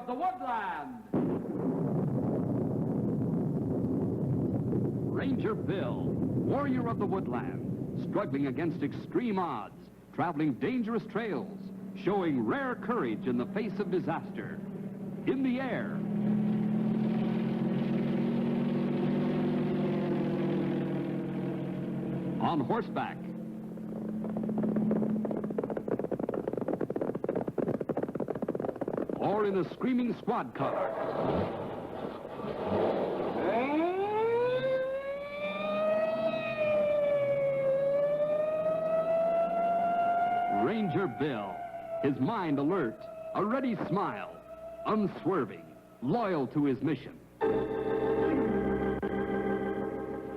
of the woodland. Ranger Bill, warrior of the woodland, struggling against extreme odds, traveling dangerous trails, showing rare courage in the face of disaster. In the air. On horseback. Or in a screaming squad car. Ranger Bill, his mind alert, a ready smile, unswerving, loyal to his mission.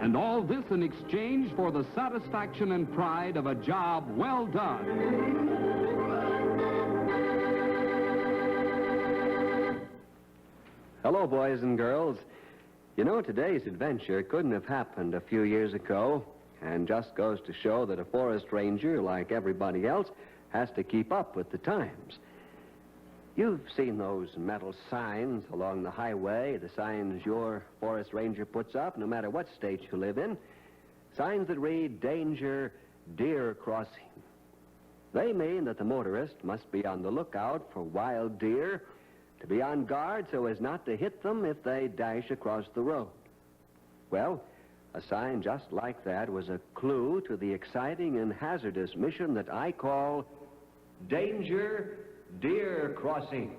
And all this in exchange for the satisfaction and pride of a job well done. Hello, boys and girls. You know, today's adventure couldn't have happened a few years ago, and just goes to show that a forest ranger, like everybody else, has to keep up with the times. You've seen those metal signs along the highway, the signs your forest ranger puts up, no matter what state you live in. Signs that read, "Danger, Deer Crossing." They mean that the motorist must be on the lookout for wild deer, to be on guard so as not to hit them if they dash across the road. Well, a sign just like that was a clue to the exciting and hazardous mission that I call Danger, Deer Crossing.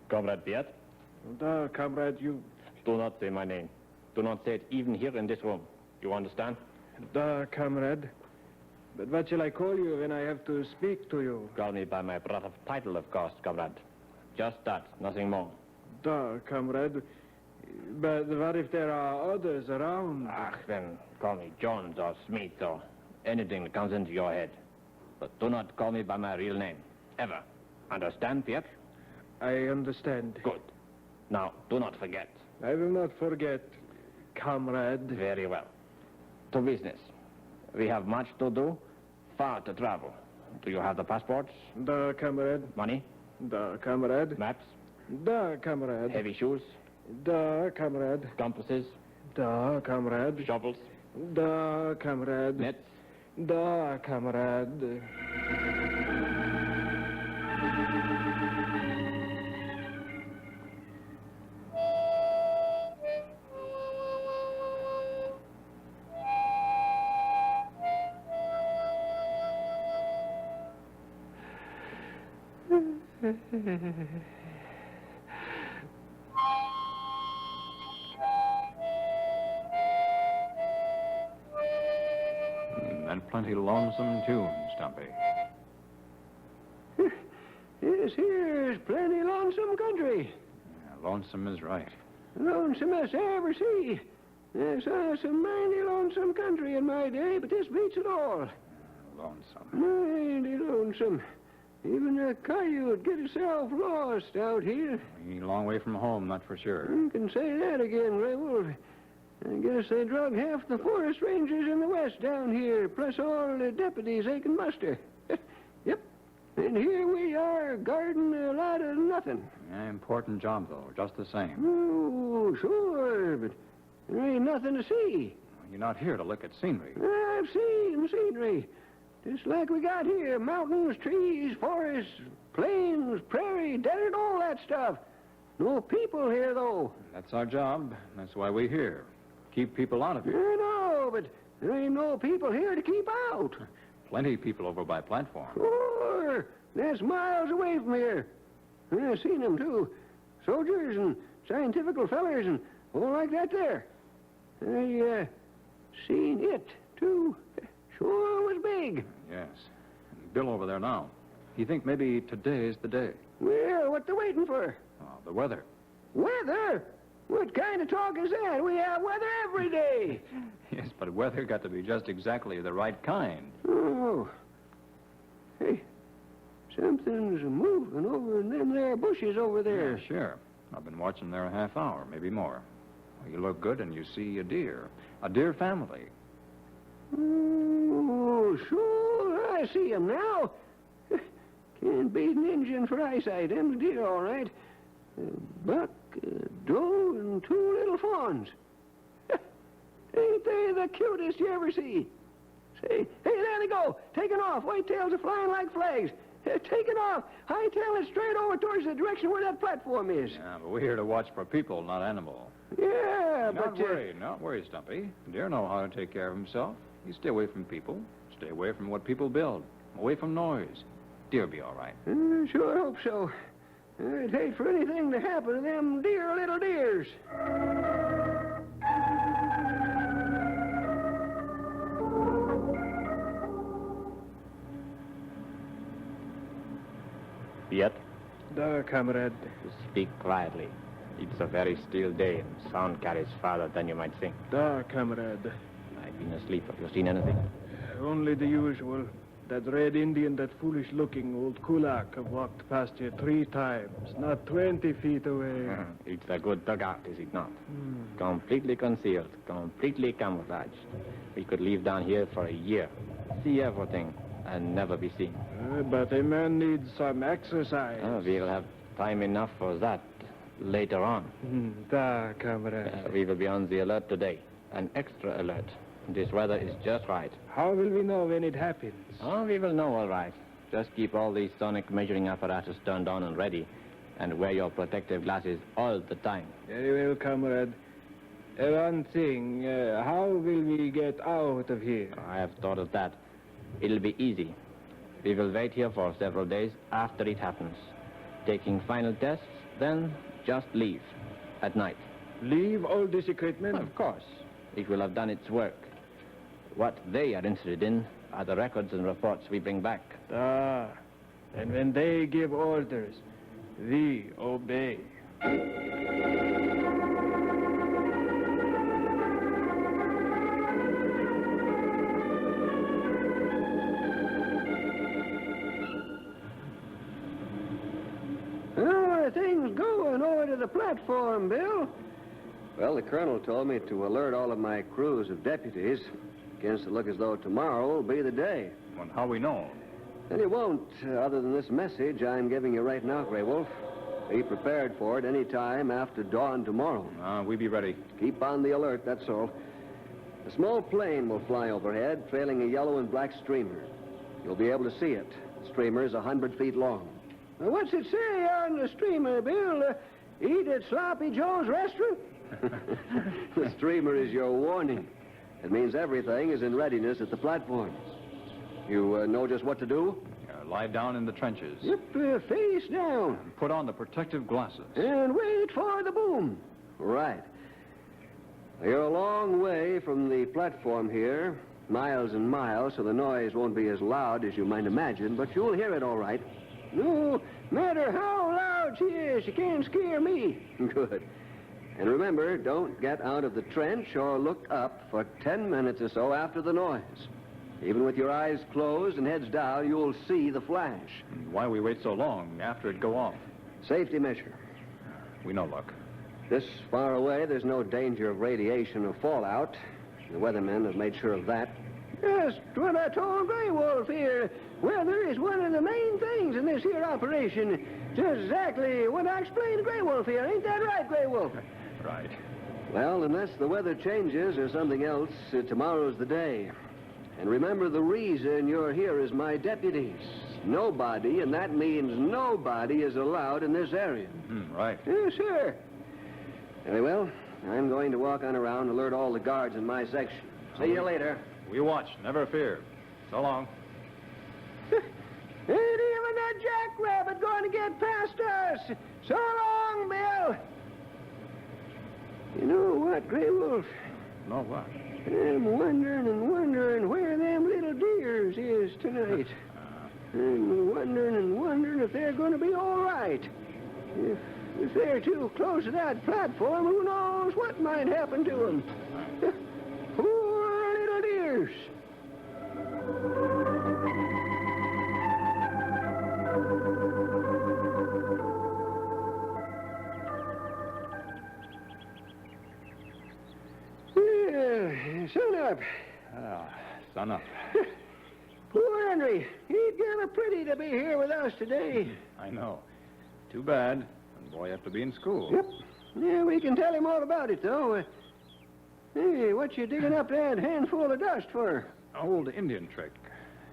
Comrade Beard? Comrade, you... Do not say my name. Do not say it even here in this room. You understand? Comrade. But what shall I call you when I have to speak to you? Call me by my brother title, of course, comrade. Just that, nothing more. Comrade. But what if there are others around? Then call me Jones or Smith or anything that comes into your head. But do not call me by my real name. Ever. Understand, Pierre? I understand. Good. Now, do not forget. I will not forget, comrade. Very well. To business. We have much to do, far to travel. Do you have the passports? Comrade. Money? Comrade. Maps? Comrade. Heavy shoes? Comrade. Compasses? Comrade. Shovels? Comrade. Nets? Comrade. And plenty lonesome too, Stumpy. Yes, here's plenty lonesome country. Yeah, lonesome is right. Lonesomest I ever see. I saw some mighty lonesome country in my day, but this beats it all. Lonesome. Mighty lonesome. Even a coyote get himself lost out here. A long way from home, that's for sure. You can say that again, Gray Wolf. I guess they drug half the forest rangers in the west down here, plus all the deputies they can muster. Yep. And here we are, guarding a lot of nothing. Yeah, important job, though, just the same. Oh, sure, but there ain't nothing to see. You're not here to look at scenery. I've seen scenery. Just like we got here. Mountains, trees, forests, plains, prairie, desert, all that stuff. No people here, though. That's our job. That's why we're here. Keep people out of here. I know, but there ain't no people here to keep out. Plenty of people over by platform. Sure. That's miles away from here. I've seen them, too. Soldiers and scientifical fellers and all like that there. I seen it, too. Sure was big. Yes. And Bill over there now. He think maybe today's the day. Well, what they waiting for? Oh, the weather. Weather? What kind of talk is that? We have weather every day. Yes, but weather got to be just exactly the right kind. Oh. Hey, something's moving over in them there bushes over there. Yeah, sure. I've been watching there a half hour, maybe more. Well, you look good and you see a deer. A deer family. Oh, sure, I see him now. Can't beat an Injun for eyesight. Them deer, all right. Buck, doe, and two little fawns. Ain't they the cutest you ever see? Say, hey, there they go, taking off. Whitetails are flying like flags. They're taking off. Hightailing straight over towards the direction where that platform is. Yeah, but we're here to watch for people, not animals. Yeah, Not worry, Stumpy. Deer know how to take care of himself. You stay away from people. Stay away from what people build. Away from noise. Deer be all right. Sure hope so. I'd hate for anything to happen to them dear little deers. Yet, Da, comrade. speak quietly. It's a very still day, and sound carries farther than you might think. Da, comrade. I've been asleep. Have you seen anything? Only the usual. That red Indian, that foolish-looking old kulak, have walked past you 3 times, not 20 feet away. It's a good dugout, is it not? Completely concealed, completely camouflaged. We could live down here for a year, see everything, and never be seen. But a man needs some exercise. We'll have time enough for that later on. Da, comrade. We will be on the alert today, an extra alert. This weather is just right. How will we know when it happens? Oh, we will know all right. Just keep all the sonic measuring apparatus turned on and ready, and wear your protective glasses all the time. Very well, comrade. One thing, how will we get out of here? I have thought of that. It'll be easy. We will wait here for several days after it happens, taking final tests, then just leave at night. Leave all this equipment? Of course. It will have done its work. What they are interested in are the records and reports we bring back. Ah, and when they give orders, we obey. How are things going over to the platform, Bill? Well, the colonel told me to alert all of my crews of deputies. Begins to look as though tomorrow will be the day. Well, how we know? And it won't, other than this message I'm giving you right now, Grey Wolf. Be prepared for it any time after dawn tomorrow. We be ready. Keep on the alert, that's all. A small plane will fly overhead, trailing a yellow and black streamer. You'll be able to see it. The streamer is 100 feet long. What's it say on the streamer, Bill? Eat at Sloppy Joe's restaurant? The streamer is your warning. It means everything is in readiness at the platform. You know just what to do? Lie down in the trenches. Yep, face down. Put on the protective glasses. And wait for the boom. Right. You're a long way from the platform here, miles and miles, so the noise won't be as loud as you might imagine, but you'll hear it all right. No matter how loud she is, she can't scare me. Good. And remember, don't get out of the trench or look up for 10 minutes or so after the noise. Even with your eyes closed and heads down, you'll see the flash. Why we wait so long after it go off? Safety measure. We know luck. This far away, there's no danger of radiation or fallout. The weathermen have made sure of that. Yes, what I told Grey Wolf here. Weather is one of the main things in this here operation. Just exactly what I explained to Grey Wolf here. Ain't that right, Grey Wolf? Right. Well, unless the weather changes or something else, tomorrow's the day. And remember, the reason you're here is my deputies. Nobody, and that means nobody, is allowed in this area. Right. Yes, sir. Very well, I'm going to walk on around and alert all the guards in my section. See you later. We watch, never fear. So long. Ain't even that jackrabbit going to get past us. So long, Bill. You know what, Grey Wolf? No what? I'm wondering and wondering where them little deers is tonight. I'm wondering and wondering if they're going to be all right. If they're too close to that platform, who knows what might happen to them. Poor little deers. Well, sun up. Son up. Poor Henry. He'd give a pretty to be here with us today. I know. Too bad. The boy have to be in school. Yep. Yeah, we can tell him all about it, though. Hey, what you digging up that handful of dust for? Old Indian trick.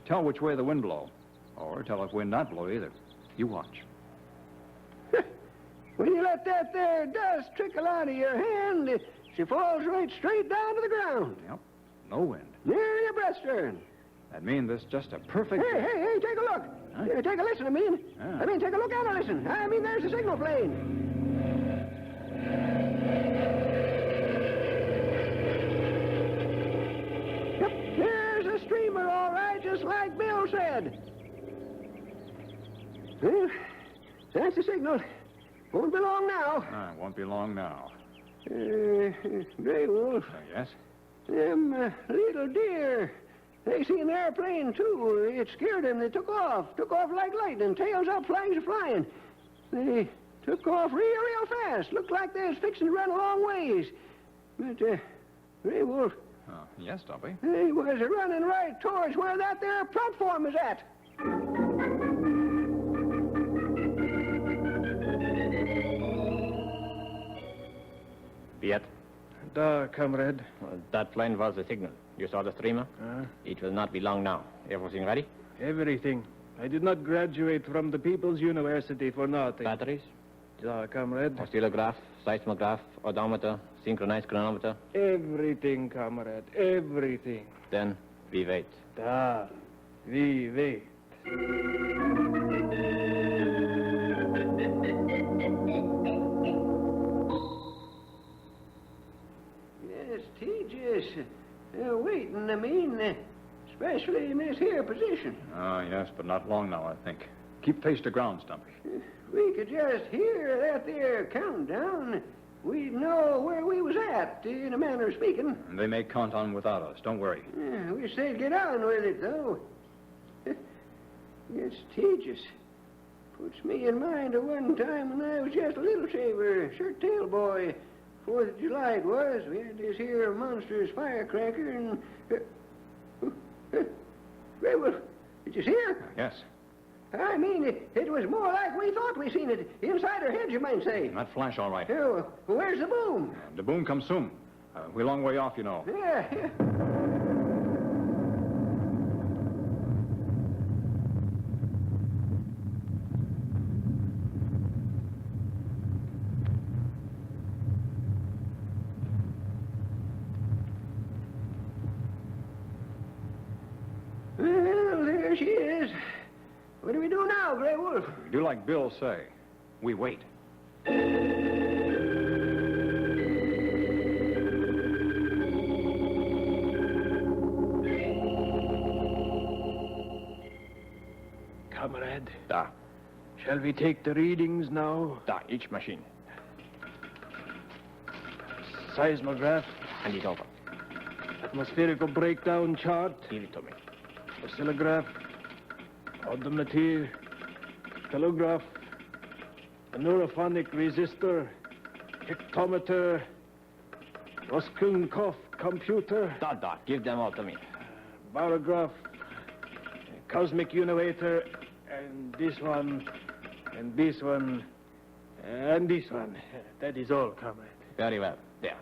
Tell which way the wind blow. Or tell if wind not blow either. You watch. When you let that there dust trickle out of your hand, she falls right straight down to the ground. Yep. No wind. Near your breaststern. That means this just a perfect... Hey, take a look. Huh? Take a listen, I mean. Ah. I mean, take a look and a listen. I mean, there's the signal plane. Yep, there's a streamer, all right, just like Bill said. Well, that's the signal. Won't be long now. It won't be long now. Grey Wolf, Yes? them little deer. They seen an airplane, too. It scared them. They took off like lightning, tails up, flags are flying. They took off real fast. Looked like they was fixing to run a long ways. But, Grey Wolf, Oh, yes, Stumpy. they was running right towards where that there platform is at. Piet, Da, comrade. that plane was the signal. You saw the streamer? It will not be long now. Everything ready? Everything. I did not graduate from the People's University for nothing. Batteries? Da, comrade. Oscillograph, seismograph, odometer, synchronized chronometer. Everything, comrade. Everything. Then we wait. Da, we wait. Yes, Tejas. Waiting, I mean, especially in this here position. Oh, yes, but not long now, I think. Keep face to ground, Stumpy. We could just hear that there countdown. We'd know where we was at, in a manner of speaking. And they may count on without us. Don't worry. Yeah, we say get on with it, though. It's Tejas. Puts me in mind of one time when I was just a little shaver, shirt-tail boy. 4th of July it was. We had this here monstrous firecracker and... Grey Wolf, did you see her? Yes. I mean, it was more like we thought we seen it. Inside her head, you might say. And that flash, all right. Oh, where's the boom? The boom comes soon. We're a long way off, you know. Yeah. Well, there she is. What do we do now, Grey Wolf? We do like Bill say. We wait. Comrade, Da, shall we take the readings now? da, each machine. Seismograph, Hand it over. atmospherical breakdown chart, Give it to me. oscillograph, odometer, telegraph, a neurophonic resistor, hectometer, Roskunkov computer, Da, give them all to me. barograph, cosmic univator, and this one, and this one, and this one. That is all, comrade. Very well. There.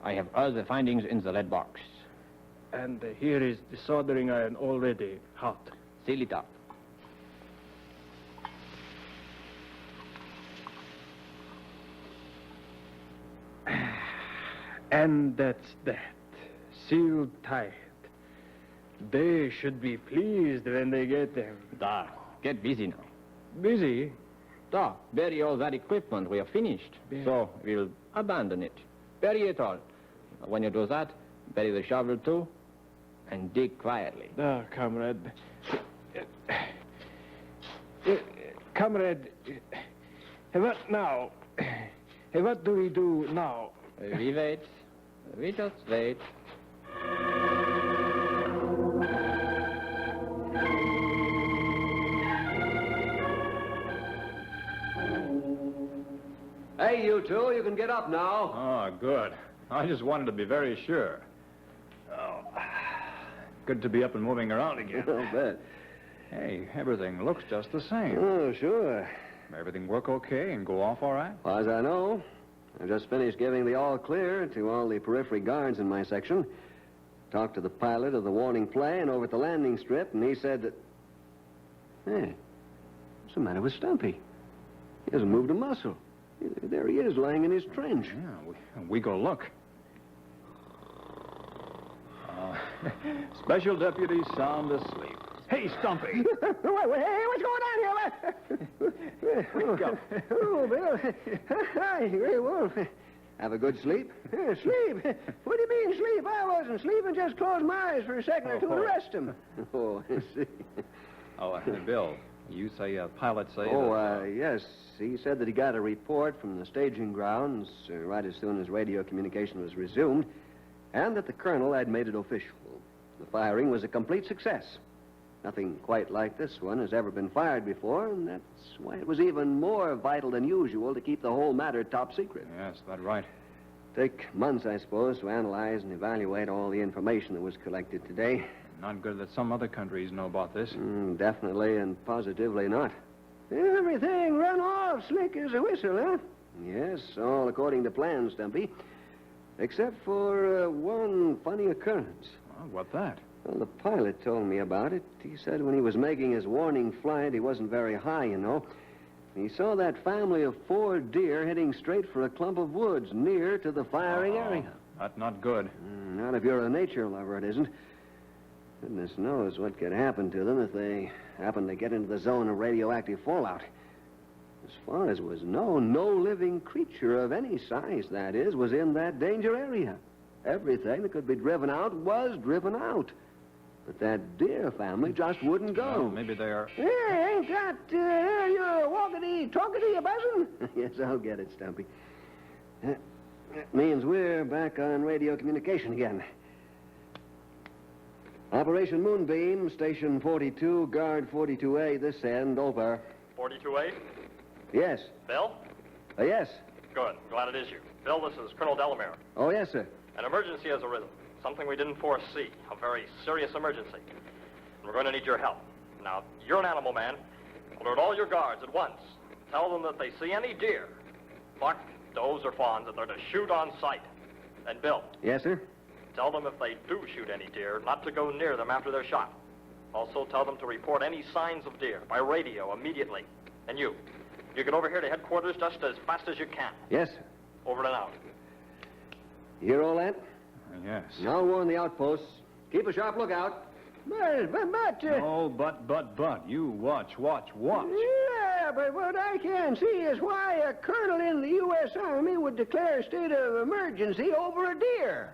I have all the findings in the red box. And here is the soldering iron already hot. Seal it up. And that's that. Sealed tight. They should be pleased when they get them. Da, get busy now. Busy? Da, bury all that equipment. We are finished. Yeah. So we'll abandon it. Bury it all. When you do that, bury the shovel too, and dig quietly. Ah, comrade. Comrade, what now? What do we do now? We wait. We just wait. Hey, you two, you can get up now. Oh, good. I just wanted to be very sure. Oh. Good to be up and moving around again. I'll bet. Hey, everything looks just the same. Oh, sure. Everything work okay and go off all right? As far as I know, I just finished giving the all clear to all the periphery guards in my section. Talked to the pilot of the warning plane over at the landing strip, and he said that... Hey, what's the matter with Stumpy? He hasn't moved a muscle. There he is, lying in his trench. Yeah, we go look. Special Deputy sound asleep. Hey, Stumpy. Hey, what's going on here? Wake up. Oh, Bill. Hi, Gray Wolf. Have a good sleep? Sleep? What do you mean, sleep? I wasn't sleeping. Just closed my eyes for a second or two to rest him. Oh, I see. Oh, Bill, you say pilot say Yes. He said that he got a report from the staging grounds right as soon as radio communication was resumed, and that the colonel had made it official. The firing was a complete success. Nothing quite like this one has ever been fired before, and that's why it was even more vital than usual to keep the whole matter top secret. Yes, that's right. Take months, I suppose, to analyze and evaluate all the information that was collected today. Not good that some other countries know about this. Definitely and positively not. Everything run off slick as a whistle, huh? Yes, all according to plan, Stumpy. Except for one funny occurrence. Well, what that? Well, the pilot told me about it. He said when he was making his warning flight, he wasn't very high, you know. He saw that family of 4 deer heading straight for a clump of woods near to the firing area. That's not good. Not if you're a nature lover, it isn't. Goodness knows what could happen to them if they happen to get into the zone of radioactive fallout. As far as was known, no living creature of any size, that is, was in that danger area. Everything that could be driven out was driven out. But that deer family just wouldn't go. Well, maybe they are... Hey, ain't that your walkity-talkity buzzing? Yes, I'll get it, Stumpy. That means we're back on radio communication again. Operation Moonbeam, Station 42, Guard 42A, this end, over. 42A? Yes. Bill? Yes. Good. Glad it is you. Bill, this is Colonel Delamere. Oh, yes, sir. An emergency has arisen. Something we didn't foresee. A very serious emergency. And we're going to need your help. Now, you're an animal man. Alert all your guards at once. Tell them that if they see any deer, buck, does, or fawns, that they're to shoot on sight. And Bill. Yes, sir. Tell them if they do shoot any deer, not to go near them after they're shot. Also tell them to report any signs of deer by radio immediately. And you get over here to headquarters just as fast as you can. Yes, sir. Over and out. You hear all that? Yes. Now warn the outposts. Keep a sharp lookout. But... No, but. You watch. Yeah, but what I can't see is why a colonel in the U.S. Army would declare a state of emergency over a deer.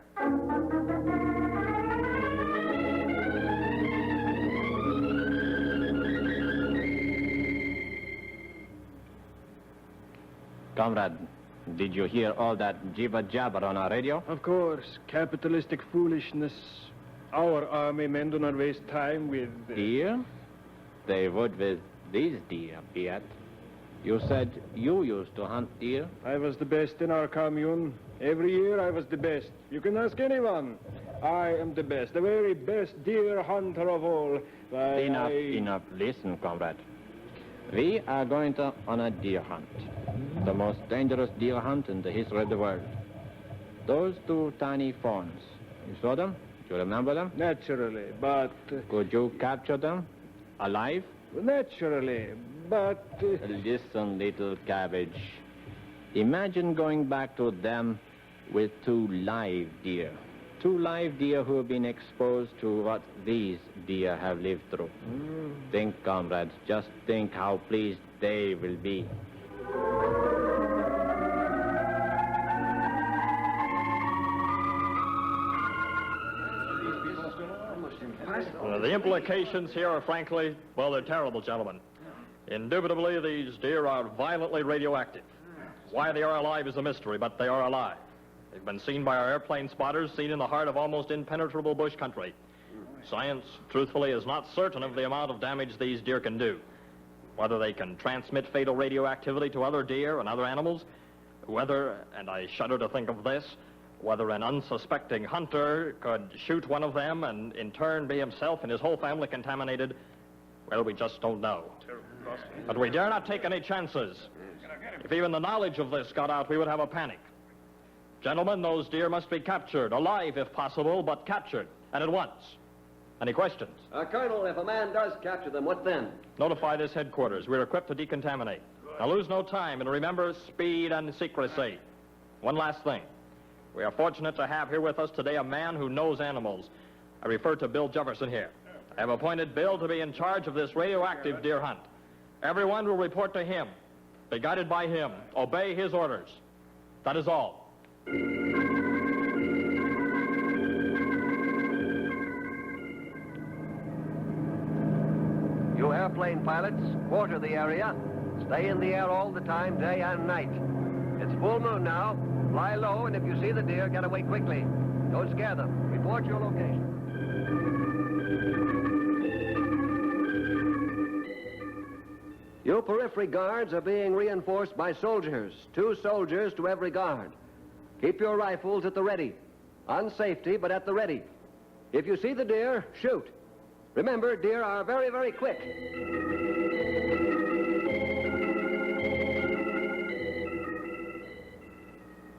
Comrade, did you hear all that jibber-jabber on our radio? Of course, capitalistic foolishness. Our army men do not waste time with... Deer? They would with these deer, Piet. You said you used to hunt deer? I was the best in our commune. Every year I was the best. You can ask anyone. I am the best, the very best deer hunter of all. Enough. Listen, comrade. We are going on a deer hunt. The most dangerous deer hunt in the history of the world. Those 2 tiny fawns. You saw them? Do you remember them? Naturally, but... Could you capture them? Alive? Naturally, but... Listen, little cabbage. Imagine going back to them with 2 live deer. 2 live deer who have been exposed to what these deer have lived through. Think, comrades, just think how pleased they will be. The implications here are, frankly, well, they're terrible, gentlemen. Indubitably, these deer are violently radioactive. Why they are alive is a mystery, but they are alive. They've been seen by our airplane spotters, seen in the heart of almost impenetrable bush country. Science, truthfully, is not certain of the amount of damage these deer can do. Whether they can transmit fatal radioactivity to other deer and other animals, whether, and I shudder to think of this, Whether an unsuspecting hunter could shoot one of them and in turn be himself and his whole family contaminated, well, we just don't know. But we dare not take any chances. If even the knowledge of this got out, we would have a panic. Gentlemen, those deer must be captured, alive if possible, but captured, and at once. Any questions? Colonel, if a man does capture them, what then? Notify this headquarters. We're equipped to decontaminate. Now lose no time, and remember speed and secrecy. One last thing. We are fortunate to have here with us today a man who knows animals. I refer to Bill Jefferson here. I have appointed Bill to be in charge of this radioactive deer hunt. Everyone will report to him, be guided by him, obey his orders. That is all. You airplane pilots, quarter the area. Stay in the air all the time, day and night. It's full moon now. Fly low, and if you see the deer, get away quickly. Don't scare them. Report your location. Your periphery guards are being reinforced by soldiers. 2 soldiers to every guard. Keep your rifles at the ready. On safety, but at the ready. If you see the deer, shoot. Remember, deer are very, very quick.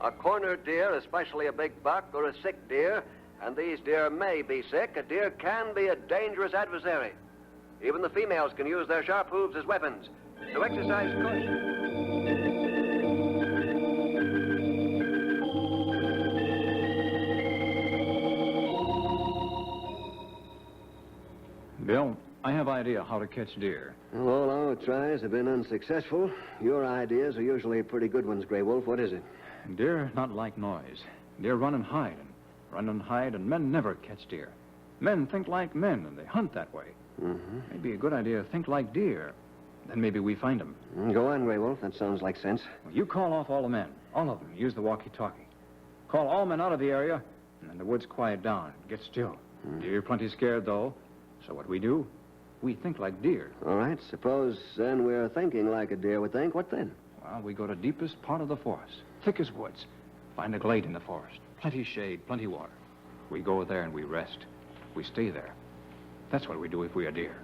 A cornered deer, especially a big buck or a sick deer, and these deer may be sick, a deer can be a dangerous adversary. Even the females can use their sharp hooves as weapons. So exercise caution. Bill, I have idea how to catch deer. Well, all our tries have been unsuccessful. Your ideas are usually pretty good ones, Grey Wolf. What is it? Deer not like noise. Deer run and hide, and men never catch deer. Men think like men, and they hunt that way. Mm-hmm. Maybe a good idea to think like deer. Then maybe we find them. Go on, Grey Wolf. That sounds like sense. Well, you call off all the men. All of them. Use the walkie-talkie. Call all men out of the area, and then the woods quiet down. Get still. Deer plenty scared, though. So what we do, we think like deer. All right. Suppose then we're thinking like a deer would think. What then? Well, we go to deepest part of the forest. Thickest woods. Find a glade in the forest. Plenty shade, plenty water. We go there and we rest. We stay there. That's what we do if we are deer.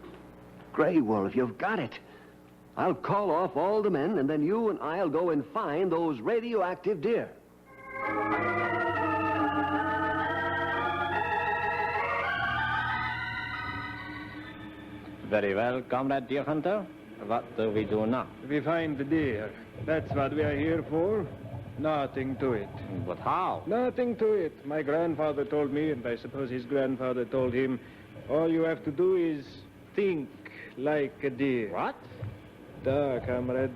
Grey Wolf, you've got it. I'll call off all the men, and then you and I'll go and find those radioactive deer. Very well, Comrade Deer Hunter. What do we do now? We find the deer. That's what we are here for. Nothing to it. But how? Nothing to it. My grandfather told me, and I suppose his grandfather told him, all you have to do is think like a deer. What? Duh, comrade.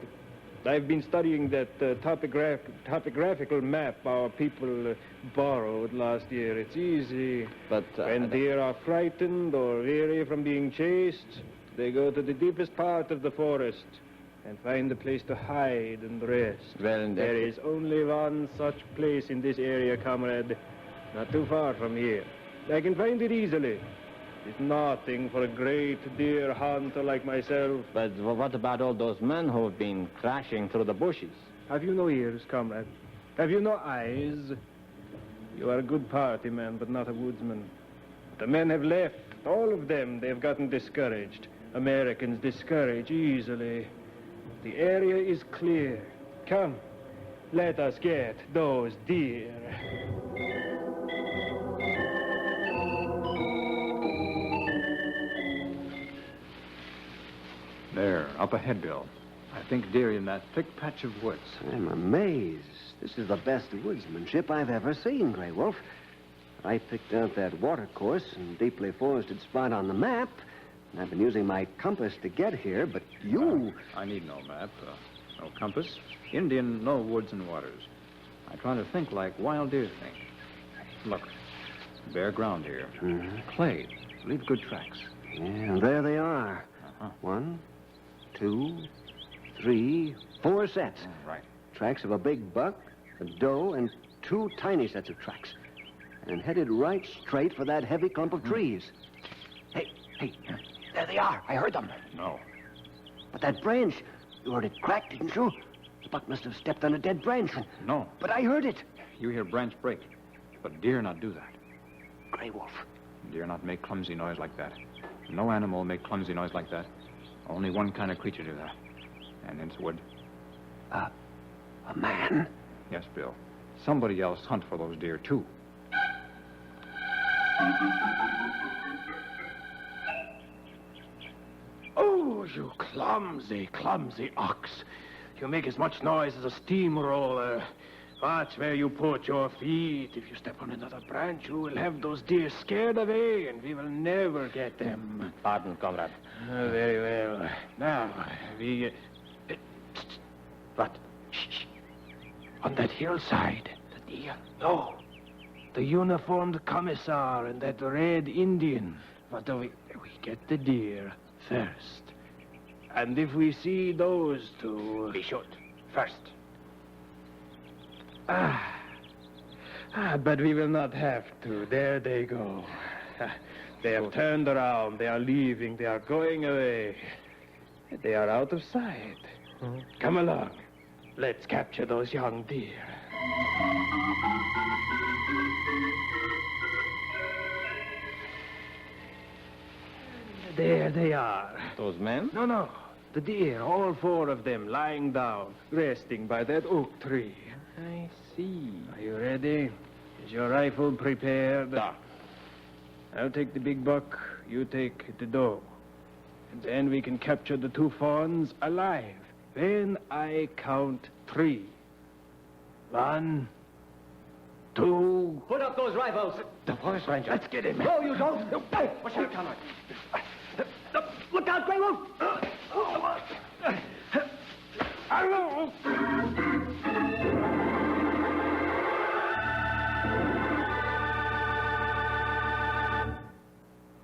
I've been studying that topographical map our people borrowed last year. It's easy. But when deer are frightened or weary from being chased, they go to the deepest part of the forest and find a place to hide and rest. Well, There is only one such place in this area, comrade. Not too far from here. I can find it easily. It's nothing for a great deer hunter like myself. But what about all those men who've been crashing through the bushes? Have you no ears, comrade? Have you no eyes? You are a good party man, but not a woodsman. The men have left. All of them. They've gotten discouraged. Americans discourage easily. The area is clear. Come, let us get those deer. There, up ahead, Bill. I think deer in that thick patch of woods. I'm amazed. This is the best woodsmanship I've ever seen, Grey Wolf. I picked out that water course and deeply forested spot on the map, and I've been using my compass to get here, but you... I need no map, no compass. Indian, no woods and waters. I try to think like wild deer think. Look, bare ground here. Mm-hmm. Clay. Leave good tracks. Yeah, there they are. Uh-huh. 1, 2, 3, 4 sets. Right. Tracks of a big buck, a doe, and 2 tiny sets of tracks. And headed right straight for that heavy clump of trees. Hey, there they are. I heard them. No. But that branch, you heard it crack, didn't you? The buck must have stepped on a dead branch. No. But I heard it. You hear branch break. But deer not do that. Grey Wolf. Deer not make clumsy noise like that. No animal make clumsy noise like that. Only one kind of creature do that. And it's wood. A man? Yes, Bill. Somebody else hunt for those deer, too. Oh, you clumsy, clumsy ox. You make as much noise as a steamroller. Watch where you put your feet. If you step on another branch, you will have those deer scared away, and we will never get them. Pardon, comrade. Very well. Now, we... What? Shh. On that hillside. The deer? No. The uniformed commissar and that red Indian. What do we get the deer first. And if we see those two... We shoot. First. But we will not have to. There they go. They have turned around. They are leaving. They are going away. They are out of sight. Come along. Let's capture those young deer. There they are. Those men? No. The deer, all four of them, lying down, resting by that oak tree. I see. Are you ready? Is your rifle prepared? Da. I'll take the big buck, you take the doe. And then we can capture the two fawns alive. When I count 3. 1, 2... Put up those rifles. The forest ranger. Let's get him. No, you don't. What's your Conrad? Look out, Grey Wolf!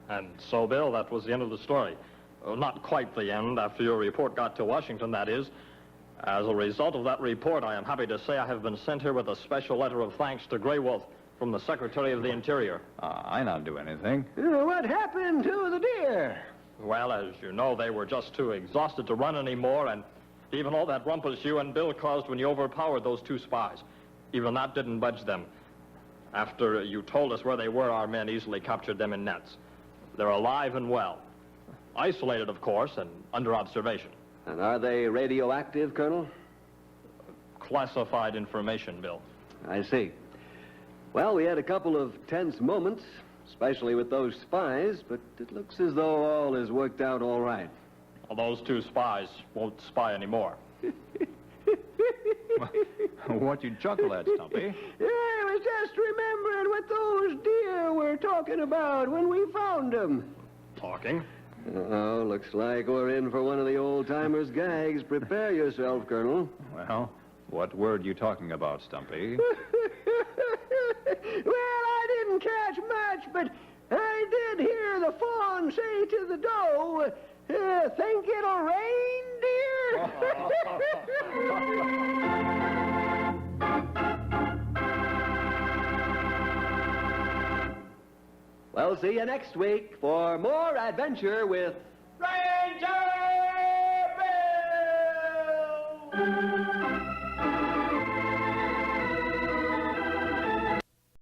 And so, Bill, that was the end of the story. Well, not quite the end, after your report got to Washington, that is. As a result of that report, I am happy to say I have been sent here with a special letter of thanks to Grey Wolf from the Secretary of the Interior. I not do anything. What happened to the deer? Well, as you know, they were just too exhausted to run anymore, and even all that rumpus you and Bill caused when you overpowered those 2 spies, even that didn't budge them. After you told us where they were, our men easily captured them in nets. They're alive and well. Isolated, of course, and under observation. And are they radioactive, Colonel? Classified information, Bill. I see. Well, we had a couple of tense moments, especially with those spies, but it looks as though all has worked out all right. Well, those 2 spies won't spy anymore. What you chuckle at, Stumpy? I was just remembering what those deer were talking about when we found them. Talking? Oh, looks like we're in for one of the old-timers' gags. Prepare yourself, Colonel. Well, what word you talking about, Stumpy? Well, I didn't catch much, but I did hear the fawn say to the doe, think it'll rain, dear? We'll see you next week for more adventure with Ranger Bill!